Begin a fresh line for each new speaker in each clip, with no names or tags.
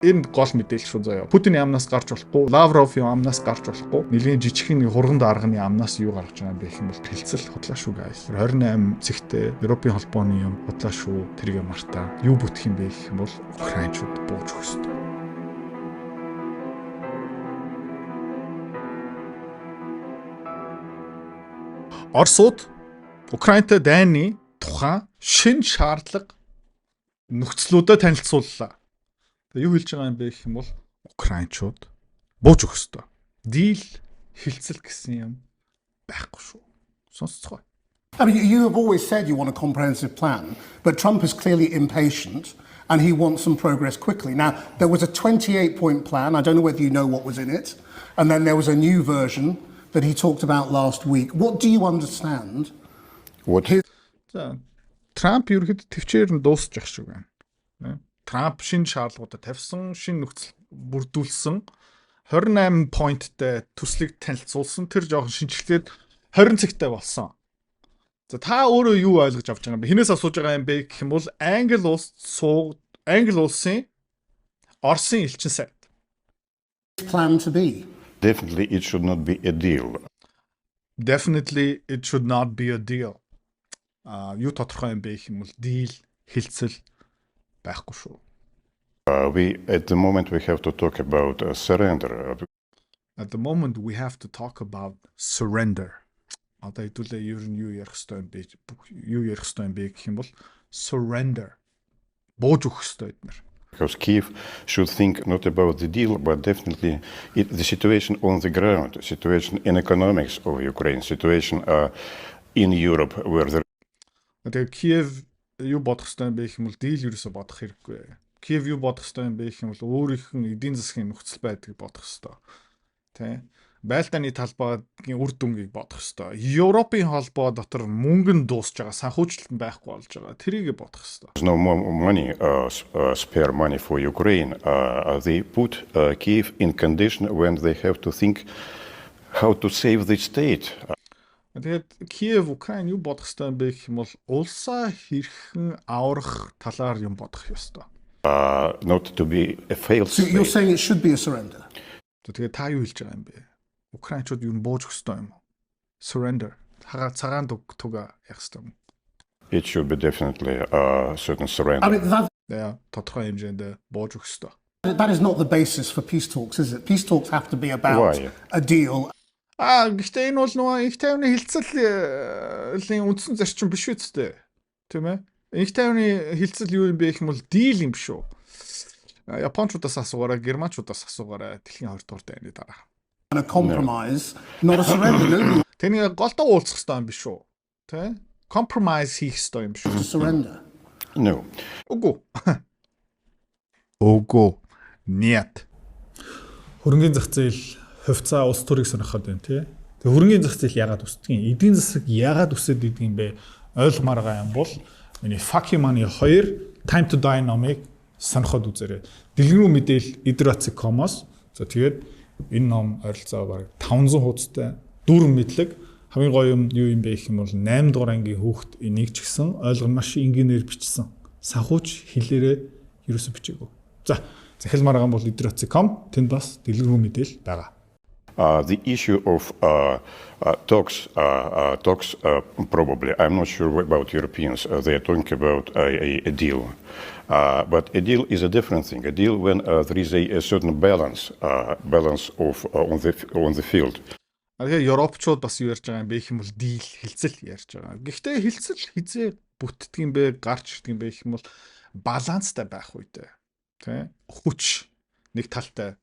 Энэ гол мэдээлэл шүү заяа. Путиний амнаас гарч болохгүй, Лавровын амнаас гарч болохгүй. Нэлийн жижигхэн хурган дарганы амнаас юу гарч байгаа юм бэ гэх юм бол хэлцэл худлаа шүү guys. 28 цэгтэй Европын холбооны юм худлаа шүү. Тэргээ мартаа. Юу бүтэх юм бэ гэх юм бол Украинчууд бууж өгөх ёстой. Оросууд Украинтай дайны тухайн шинэ шаардлага нөхцлүүдэд танилцууллаа. Тэгээ юу хэлж байгаа юм бэ гэх юм бол Украинчууд бууж өгөх ёстой. Дийл хилцэл гэсэн юм байхгүй шүү. Сонсцгоо.
I mean, you have always said you want a comprehensive plan, but Trump is clearly impatient and he wants some progress quickly. Now, there was a 28-point plan. I don't know whether you know what was in it. And then there was a new version that he talked about last week. What do you understand?
За, Трамп ерөөд төвчээр нь дуусчих шиг байна. Трамп шинэ шаардлагуудад тавьсан, шинэ нөхцөл бүрдүүлсэн 28 поинттай төслийг танилцуулсан. Тэр жоохон шинжилгээд 20 цагтай болсон. За та өөрөө юу ойлгож авч байгаа юм бэ? Хинээс асууж байгаа юм бэ гэх юм бол Англи улсын Оросын элчин сайд.
Plan to be.
Definitely it should not be a deal.
Definitely it should not be a deal. Юу тодорхой юм бэ гэх юм бол deal хилцэл байхгүй шүү.
At the moment we have to talk about surrender.
At the moment we have to talk about surrender. Одоо хэдүүлээ ер нь юу ярих ёстой юм бэ гэх юм бол surrender. Бууж өгөх ёстой эднэр.
Because Kyiv should think not about the deal, but definitely the situation on the ground, situation in economics of Ukraine, situation in Europe where the
Тэгээ Киев юу бодох ёстой юм бэ гэх юм бол дийл ерөөсө бодох хэрэггүй. Киев юу бодох ёстой юм бэ гэх юм бол өөрийнх нь эдийн засгийн нөхцөл байдгийг бодох ёстой. Тэ? Байлдааны талбайгийн үр дүнгийг бодох ёстой. Европын холбоо дотор мөнгө нь дуусж байгаа, санхүүжилт нь байхгүй болж байгаа. Тэрийг бодох ёстой.
There's no more money, spare money for Ukraine. They put Kyiv in condition when they have to think how to save the state.
Тэгээд Киев Украин юу бодох ёстой юм бэ гэх юм бол улсаа хэрхэн аврах талаар юм бодох ёстой.
Not to be a failed
So you're
state.
saying it should be a surrender?
Тэгээд та юу хэлж байгаа юм бэ? Украинчууд юу бууж өгөх ёстой юм уу? Surrender. Цагаан туга явах ёстой юм.
It should be definitely a certain surrender.
I mean,
Яа, тодорхой хэмжээнд бууж өгөх ёстой.
that is not the basis for peace talks, is it? Peace talks have to be about
Why?
a deal.
Гэхдээ энэ бол нөгөө их тайвны хилцэлийн үндсэн зарчим биш үсттэй. Тийм ээ? Их тайвны хилцэл юу юм бэ гэх юм бол дийл юм биш үү? Япончуудаас асуугаарай, германчуудаас асуугаарай. Дэлхийн 2 дугаар дайны дараа.
And a compromise, not a surrender. No,
Тэний голдоо уулзах хэрэгтэй юм биш үү? Тэ? Compromise хийх хэрэгтэй юм биш үү?
to surrender.
No.
Үгүй. Үгүй. Нет. Хөрөнгөний зах зээл хувьцаа улс төрийг сонирхоод байна тий. Тэгээ хөрөнгөний зах зээл яагаад өсдөг юм? Эдийн засаг яагаад өсөд идэг юм бэ? Ойлгомоор байгаа юм бол миний Fuck You Money 2 Time to Die номыг сонирхоод үзээрэй. Дэлгэрэнгүй мэдээлэл idratsi.com-оос за тэгээд энэ ном ойролцоо баг 500 хуудастай дүрм мэдлэг хамгийн гоё юм юу юм бэ гэх юм бол 8 дугаар ангийн хүүхэд энийг ч гэсэн ойлгон маш энгийнээр бичсэн. Санхүүч хэлээрээ ерөөсө бичээгүй. За захилмаар байгаа бол idratsi.com тэнд бас дэлгэрэнгүй мэдээлэл байгаа.
The issue of talks, probably, I'm not sure about Europeans, they are talking about a deal. But a deal is a different thing. A deal when there is a certain balance of on the field.
Тэгээ Европчууд бас юу ярьж байгаа юм бэ гэх юм бол дийл хилцэл ярьж байгаа. Гэхдээ хилцэл хизээ бүтдэг юм бэ, гарч ирдэг юм бэ гэх юм бол баланстай байх үедээ. Тэ? Хүч нэг талтай.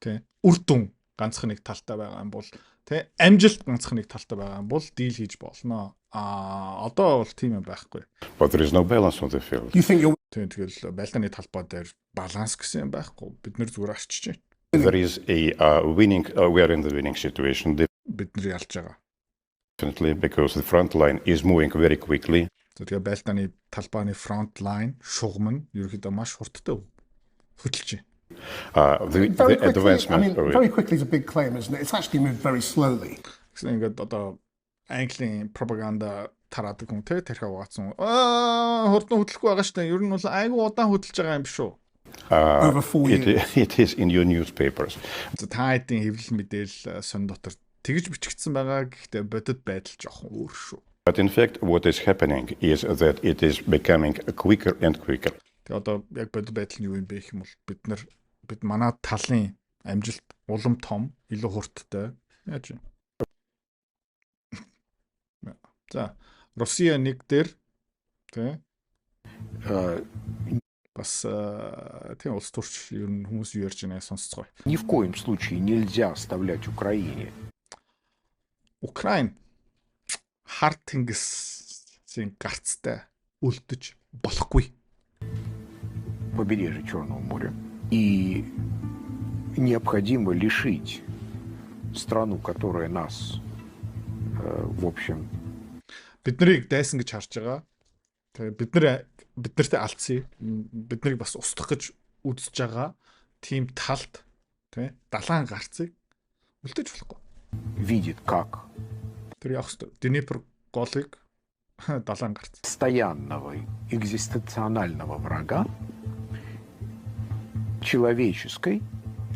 Тэ? Үр дүн ганцхан нэг талтай байгаа юм бол тэ амжилт ганцхан нэг талтай байгаа юм бол дийл хийж болно. Одоо бол тийм юм байхгүй.
But there is no balance on the field.
You think you're
Тэгэл байлдааны талбай дээр баланс гэсэн юм байхгүй. Бид нэр зүгээр арчиж байна.
There is a winning, we are in the winning situation
Бид нэр ялж байгаа.
definitely because the front line is moving very quickly.
Тэгээ байлдааны талбайны фронт лайн шугам нь ерөөхдөө маш хурдтай хөдөлж байна.
The
very quickly. I
advancement
mean,
of it.
very quickly is a big claim, isn't it? It's actually moved very slowly.
Гэсэн ингээд одоо Английн пропаганда тараадаг хүн тэрхээ угаацсан. Хурдан хөдлөхгүй байгаа штэ. Ер нь бол айгүй удаан хөдөлж байгаа юм биш үү?
over 4 years.
It is in your newspapers.
Та хэдийн хэвлэл мэдээлэл сонь дотор тэгж бичигдсэн байгаа гэхдээ бодит байдал жоохон өөр шүү.
But in fact, what is happening is that it is becoming quicker and quicker.
Тэгээ одоо яг бодит байдал нь юу юм бэ гэх юм бол бид манай талын амжилт улам том, илүү хурдтай яаж юм. За, Россия нэг дээр тий бас тийм улс төрч ер нь хүмүүс юу ярьж байгааг сонсцгоо.
Ни в коем случае нельзя оставлять Украине.
Украин хар тэнгисийн гарцтай үлдэж болохгүй.
Побережье Черного моря. И необходимо лишить страну, которая нас, в общем...
Биднийг дайсан гэж харж байгаа. Тэгээ биднэртэй алдсан. Биднийг бас устгах гэж үзэж байгаа. Тим талд тий далайн гарцыг үлдээж болохгүй.
Видит, как
Тэр яг Днепр голыг далайн гарц.
постоянного экзистенционального врага человеческой,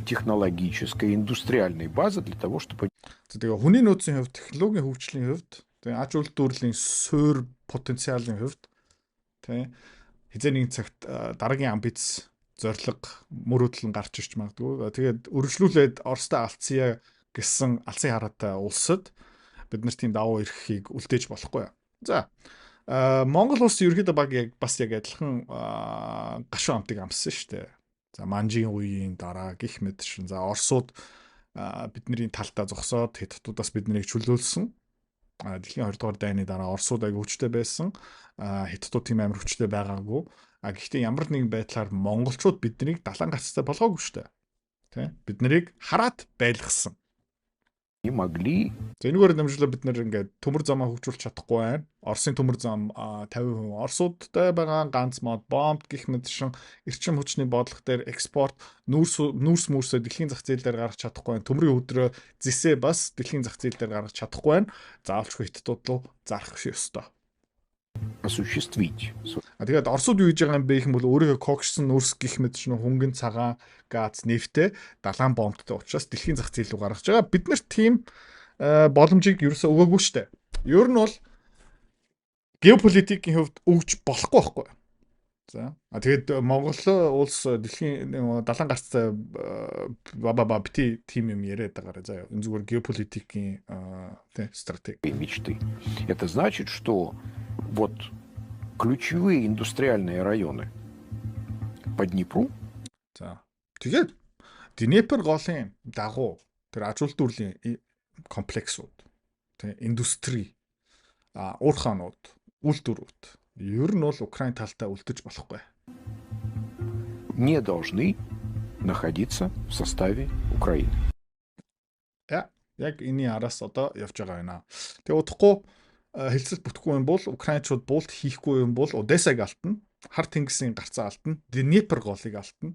технологической, индустриальной базы для того, чтобы...
Тэгээ хүний нөөцийн хувьд, технологийн хөгжлийн хувьд, тэгээ аж үйлдвэрлэлийн суурь потенциалын хувьд тий хизээ нэгэн цагт дараагийн амбиц зорилго мөр хөдлөн гарч ирч магадгүй. Тэгээд үргэлжлүүлээд Оростой алдсан гэсэн алсын хараатай улсад бид нар тийм давуу эрхийг үлдээж болохгүй. За Монгол улс ерөөдөө баг яг бас яг адилхан гашуун амтыг амссан шүү дээ. За Манжийн үеийн дараа гих мэд шин. За Оросууд бидний талтаа зогсоод Хятадуудаас биднийг чөлөөлсөн. Дэлхийн 2 дугаар дайны дараа Оросууд аяг хүчтэй байсан. Хятадууд тийм амар хүчтэй байгаагүй. Гэхдээ ямар нэгэн байдлаар монголчууд биднийг далайн гарцтай болгоогүй шүү дээ. Тэ? Бид нарыг хараад байлгасан.
И могли
Энэгээр дамжуулаад бид нэр ингээд төмөр замаа хөгжүүлж чадахгүй байна. Оросын төмөр зам 50% Оросуудтай байгаа ганц мод бомб гих мэт шин эрчим хүчний бодлого дээр экспорт нүүрс мөрсөө дэлхийн зах зээл дээр гаргаж чадахгүй байна. Төмрийн өдрөө зэсээ бас дэлхийн зах зээл дээр гаргаж чадахгүй байна. Заавалчгүй Хятадууд руу зарах ёстой.
осуществить.
Тэгээд Оросууд юу хийж байгаа юм бэ гэх юм бол өөрийнхөө кокшсон нүүрс гих мэт шин хөнгөн цагаан газ нефтэ далайн бомбтой учраас дэлхийн зах зээл рүү гаргаж байгаа. Бид нарт тийм боломжийг ерөөсөө өгөөгүй штэ. Ер нь бол геополитикийн хувьд өгж болохгүй байхгүй. За. Тэгээд Монгол улс дэлхийн далайн гарцтай бити тим юм яриад байгаарай заяа. Энэ зүгээр геополитикийн стратеги.
Мечты. Это значит, что вот ключевые индустриальные районы по Днепру.
За. Тэгээд Днепр голын дагуу тэр аж үйлдвэрлэлийн комплексууд, тэ индустри, уурхаанууд, үйлдвэрүүд ер нь бол Украин талтай үлдэж болохгүй.
Не должны находиться в составе Украины.
Яг энэний араас одоо явж байгаа байна. Тэгээ удахгүй хэлцэл бүтэхгүй юм бол украинчууд буулт хийхгүй юм бол Одессаг алтна, хар тэнгисийн гарцаа алтна, Днепр голыг алтна.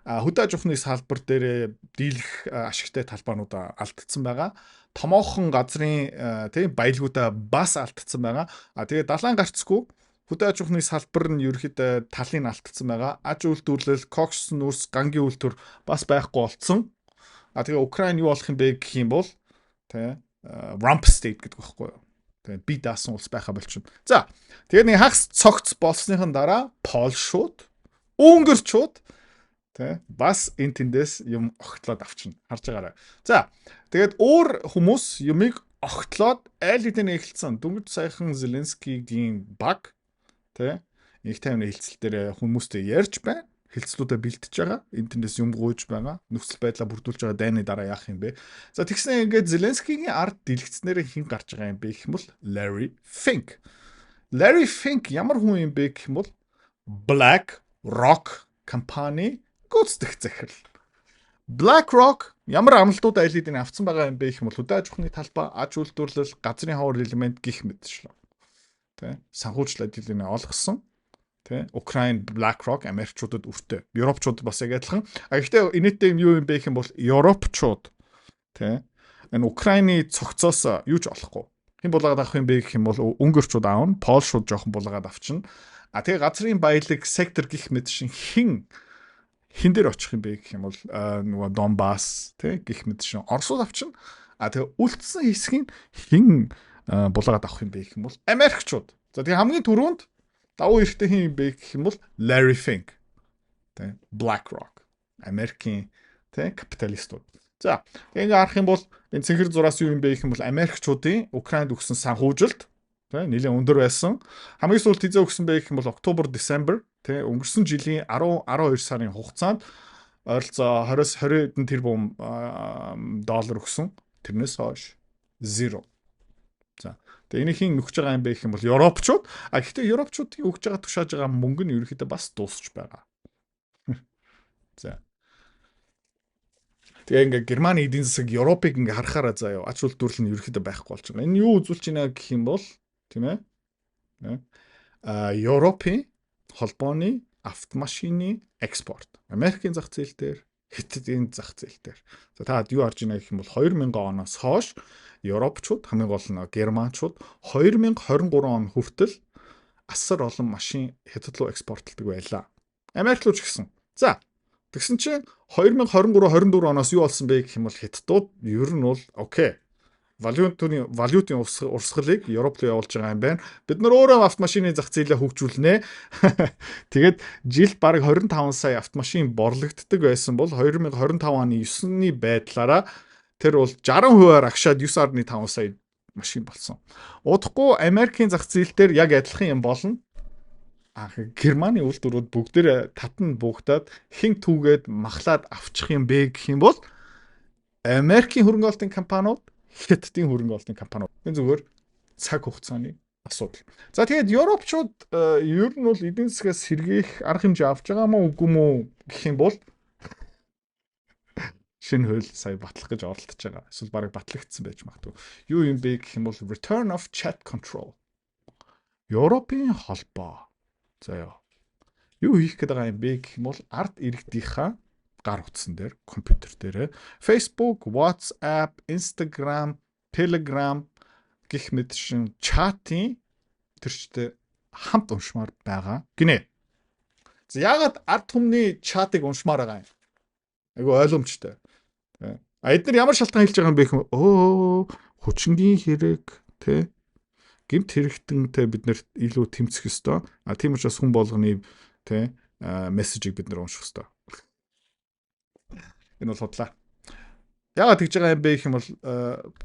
Хөдөө аж ахуйн салбар дээр дийлэх ашигтай талбайнуудаа алдсан байгаа. Томоохон газрын тийм баялагуудаа бас алдсан байгаа. Тэгээ далайн гарцгүй хөдөө аж ахуйн салбар нь ерөөхдөө талын алдсан байгаа. Аж үйлдвэрлэл, кокс нүүрс, гангийн үйлдвэр бас байхгүй болцсон. Тэгээ Украин юу болох юм бэ гэх юм бол тийм rump state гэдэг байхгүй юу? Тэгээ би даасан улс байха болчихно. За тэгээд нэг хагас цогц болсныхан дараа Польшууд, Унгарчууд бас энэ тэндээс юм огтлоод авчна. Харж байгаарай. За тэгээд өөр хүмүүс юмыг огтлоод айл хэдийн эхэлсэн. Дөнгөж саяхан Зеленскигийн баг их тайвны хэлцэл дээр хүмүүстэй ярьж байна. Хэлцлүүдээ бэлтэж байгаа. Энэ тэндээс юм гуйж байгаа. Нөхцөл байдлаа бүрдүүлж байгаа дайны дараа яах юм бэ? За тэгснэ ингээд Зеленскигийн ард дэлгэцнээр хэн гарч байгаа юм бэ гэх юм бол Larry Fink. Larry Fink ямар хүн юм бэ гэх юм бол Black Rock компани гүйцэтгэх захирал. BlackRock ямар амлалтууд айл хэдийн авцсан байгаа юм бэ гэх юм бол хөдөө аж ахуйн талбай, аж үйлдвэрлэл, газрын хавар элемент гих мэтчлээ. Санхүүжилт ажлыг олгосон. Украин BlackRock Америкчуудад өртөө. Европчууд бас яг адилхан. Гэхдээ энэтэй юу юм бэ гэх юм бол Европчууд энэ Украины цогцоос юу ч олохгүй. Хэн булгаад авах юм бэ гэх юм бол Унгарчууд аавна, Польшууд жоохон булгаад авчна. Тэгээ газрын баялаг сектор гих мэт шин хэн хин дээр очих юм бэ гэх юм бол нөгөө Донбасс тий гэх мэт шин Оросууд авчин тэгээ үлдсэн хэсгийг хин булгаад авах юм бэ гэх юм бол Америкчууд. За тэгээ хамгийн түрүүнд давуу эрхтэй хин юм бэ гэх юм бол Larry Fink тий BlackRock Америкийн тий капиталистууд. За тэгээ ингээ харах юм бол энэ цэнхэр зураас юу юм бэ гэх юм бол Америкчуудын Украинд өгсөн санхүүжилт тий нэлээд өндөр байсан. Хамгийн сүүлд хизээ өгсөн бэ гэх юм бол October December тий өнгөрсөн жилийн 10 12 сарын хугацаанд ойролцоо 20-с 20 хэдэн тэрбум доллар өгсөн. Тэрнээс хойш zero. За тэгээ энийхин өгч байгаа юм бэ гэх юм бол Европчууд гэхдээ Европчуудын өгж байгаа тушааж байгаа мөнгө нь ерөөхдөө бас дуусч байгаа. За тэгээ ингээ Германы эдийн засаг Европыг ингээ харахаараа заяа ач үйлдвэрлэл нь ерөөхдөө байхгүй болж байгаа. Энэ юу үзүүлж байна гэх юм бол тийм ээ. Европын холбооны автомашины экспорт. Америкийн зах зээл дээр, Хятадын зах зээл дээр. За та юу харж байна гэх юм бол 2000 оноос хойш Европчууд хамгийн гол нь Германчууд 2023 он хүртэл асар олон машин Хятад руу экспортлдог байлаа. Америк руу ч гэсэн. За тэгсэн чинь 2023-24 оноос юу болсон бэ гэх юм бол Хятадууд ер нь бол окей. Валютын урсгалыг Европ руу явуулж байгаа юм байна. Бид нар өөрөө автомашины зах зээлээ хөгжүүлнэ. Тэгээд жилд бараг 25 сая автомашин борлогддог байсан бол 2025 оны 9-ны байдлаараа тэр бол 60%-аар агшаад 9.5 сая машин болсон. Удахгүй Америкийн зах зээл дээр яг адилхан юм болно. Германы үйлдвэрүүд бүгдээр татан бугтаад хин түүгээд махлаад авчих юм бэ гэх юм бол Америкийн хөрөнгө оруулалтын компаниуд Хятадын хөрөнгө оруулалтын компаниуд энэ зүгээр цаг хугацааны асуудал. За тэгээд Европчууд ер нь бол эдийн засгаас сэргээх арга хэмжээ авч байгаа мó үгүй мó гэх юм бол шинэ хууль сая батлах гэж оролдож байгаа. Эсвэл барыг батлагдсан байж магадгүй. Юу юм бэ гэх юм бол Return of Chat Control. Европын холбоо. Заяа. Юу хийх гээд байгаа юм бэ гэх юм бол ард иргэдийнхаа гар утсан дээр, компьютер дээр Facebook, WhatsApp, Instagram, Telegram гэх мэт шин чатын төрчтэй хамт уншмаар байгаа гинэ. За яагаад ард түмний чатыг уншмаар байгаа юм? Айгу ойлгомжтой. Эдгээр ямар шалтгаан хэлж байгаа юм бэ гэх юм? Хүчингийн хэрэг, тэ гэмт хэрэгтэнтэй бид нэр илүү тэмцэх ёстой. Тийм учраас хүн болгоны тэ мессежийг бид нэр унших ёстой. Энэ бол худлаа. Яагаад тэгж байгаа юм бэ гэх юм бол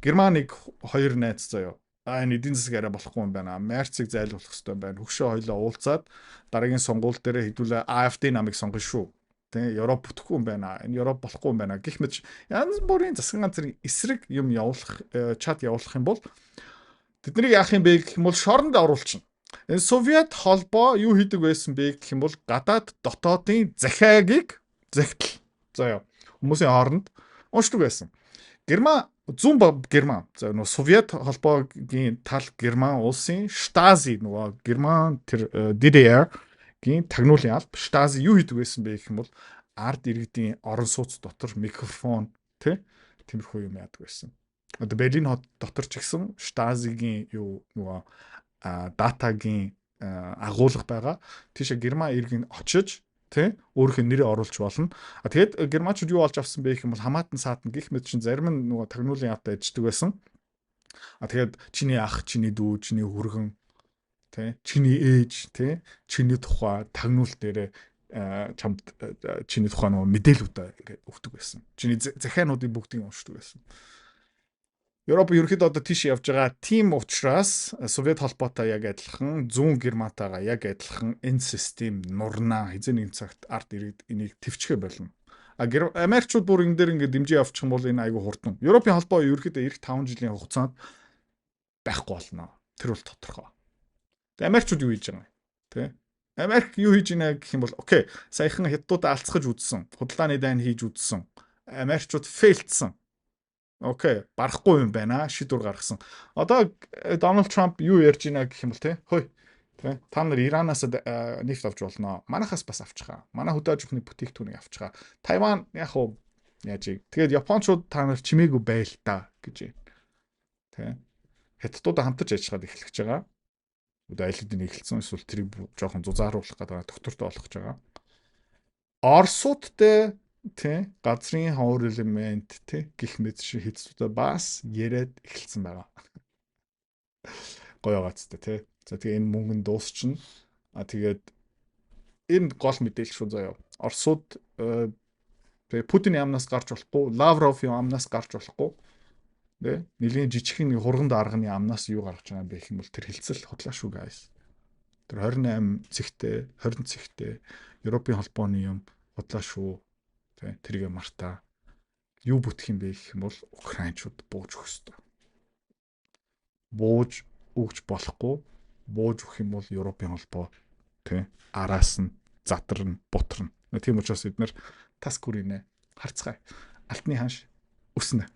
Германыг хоёр найз заяа. Энэ эдийн засаг арай болохгүй юм байна. Мерцийг зайлуулах хэрэгтэй юм байна. Хөгшөө хоёлоо уулзаад дараагийн сонгуул дээр хэдүүлээ AfD намыг сонгоно шүү. Тэ Европ бүтэхгүй юм байна. Энэ Европ болохгүй юм байна. Гэх мэт янз бүрийн засгийн газрын эсрэг юм явуулах, чат явуулах юм бол тэднийг яах юм бэ гэх юм бол шоронд оруулчихна. Энэ Совет холбоо юу хийдэг байсан бэ гэх юм бол гадаад дотоодын захиагийг захидал. Заяа. Хүмүүсийн хооронд уншдаг байсан. Герман за нөгөө Совет холбоогийн тал Герман улсын Stasi нөгөө Герман тэр DDR-гийн тагнуулын алба Stasi юу хийдэг байсан бэ гэх юм бол ард иргэдийн орон сууц дотор микрофон тиймэрхүү юм яадаг байсан. Одоо Берлин хот дотор ч гэсэн Stasi-гийн юу нөгөө датагийн агуулга байгаа. Тийшээ Герман иргэн очиж өөрийнх нь нэрээ оруулж болно. Тэгээд германчууд юу олж авсан бэ гэх юм бол хамаатан саатан гих мэт чинь зарим нь нөгөө тагнуулын явдаа иждэг байсан. Тэгээд чиний ах, чиний дүү, чиний хүргэн, чиний ээж, чиний тухай тагнуул дээр чамд чиний тухай нөгөө мэдээлэлүүд ингээд өгдөг байсан. Чиний захиануудын бүгдийг уншдаг байсан. Европ ерөөхдөө одоо тийш явж байгаа. Тийм учраас Совет холбоотой яг адилхан, зүүн Германтайгаа яг адилхан энэ систем нурнаа хизээний цагт ард иргэд энийг твчгээ болно. Америкчууд бүр энэ дээр ингээд дэмжиж явчих юм бол энэ айгүй хурдан. Европын холбоо ерөөхдөө эх 5 жилийн хугацаанд байхгүй болно. Тэр бол тодорхой. Тэгээ Америкчууд юу хийж байгаа юм? Америк юу хийж байна гэх юм бол окей, саяхан хятадуудаа алцгаж үзсэн, худалдааны дайн хийж үзсэн. Америкчууд фейлдсэн. Окей, барахгүй юм байна. Шийдвэр гаргасан. Одоо Дональд Трамп юу ярьж байна гэх юм бол хөөе. Та нар Иранаас нефть авч болно. Манайхаас бас авчихаа. Манай хөдөө аж ахуйн бүтээгдэхүүнийг авчихаа. Тайван яг уу яаж ий. Тэгээд Япончууд та нар чимээгүй байл та гэж байна. Хятадуудаа хамтарч ажиллаад эхлэж байгаа. Одоо айл хэдийн эхэлсэн эсвэл тэрийг жоохон зузааруулах гэдэг доктортой болох гэж байгаа. Оросуудтай тий газрын ховор элемент тий гих мэт шиг хэцүүтэй бас яриад эхэлсэн байгаа. Гоё гацтай тий. За тэгээ энэ мөнгөнд дуусчихна. Тэгээд энэ гол мэдээлэл шүү заяа. Оросууд тэгээ Путиний амнаас гарч болохгүй, Лавровын амнаас гарч болохгүй. Тэ нэлийн жижигхэн нэг хурган дарганы амнаас юу гаргаж байгаа юм бэ гэх юм бол тэр хилцэл худлаа шүү guys. Тэр 28 цэгтэй, 20 цэгтэй Европын холбооны юм худлаа шүү. Тэ тэргээ мартаа. Юу бүтэх юм бэ гэх юм бол Украинчууд бууж өгөх ёстой. Бууж өгч болохгүй. Бууж өгөх юм бол Европын холбоо тэ араас нь задарна, бутрна. Тийм учраас бид нар тас гүрийнэ харцгаая. Алтны ханш үснэ.